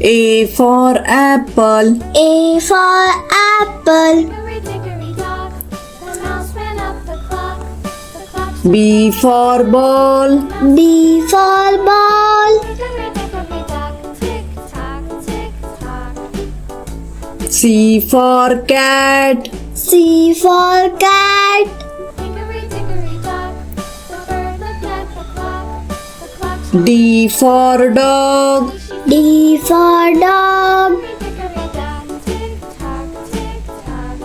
A for apple. A for apple. Hickory-dickory-dock, the mouse ran up the clock. The clock struck B for ball. B for ball. hickory-dickory-dock, tick-tock, tick-tock. C for cat. C for cat. Hickory-dickory-dock, the bird looked at the clock. The clock struck D for dog. D for dog. hickory-dickory-dock, tick-tock, tick-tock.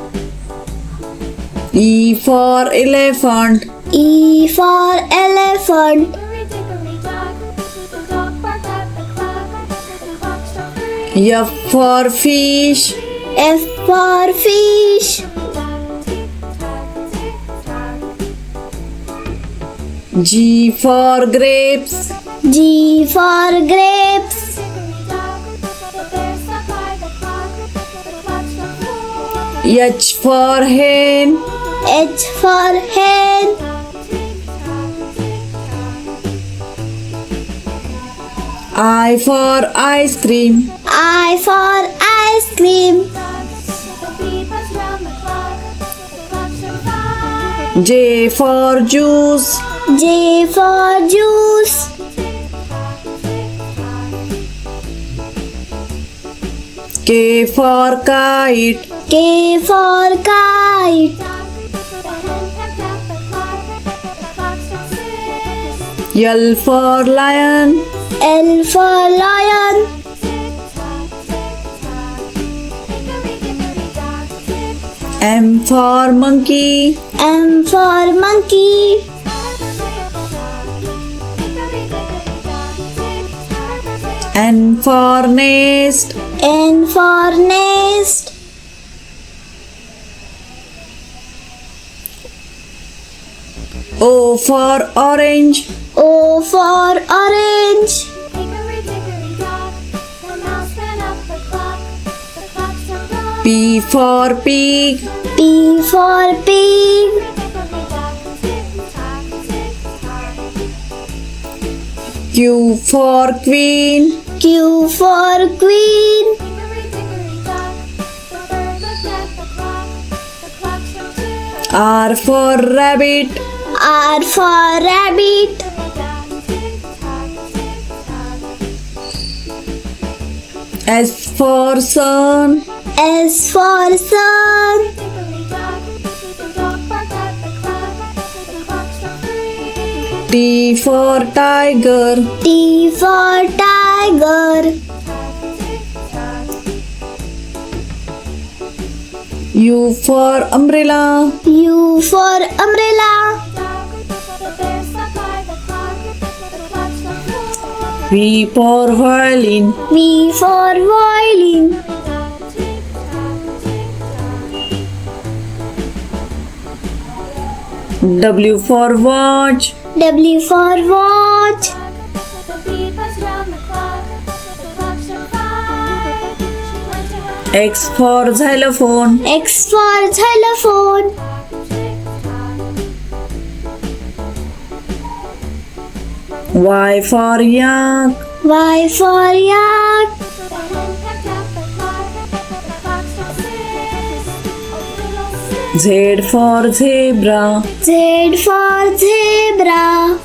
E for elephant. E for elephant. Hickory-dickory-dock, the dog barked at the clock. The clock struck 3. F for fish. F for fish. Tick-tock, tick-tock. G for grapes. G for grapes. Hickory-dickory-dock, the bear sat by the clock. The clock struck 4. H for hen. H for hen. I for ice cream. I for ice cream. J for juice. J for juice. K for kite. K for kite. L for lion. L for lion. M for monkey. M for monkey. N for nest. N for nest. O for orange. O for orange. P for pig. P for pig. Q for queen. Q for queen. R R for rabbit. R for rabbit. S for sun. S for sun. T for tiger. T for tiger. U for umbrella. U for umbrella. V for violin. V for violin. W for watch. W for watch. X for xylophone. X for xylophone. Y for yak. Y for yak. Z for zebra. Z for zebra.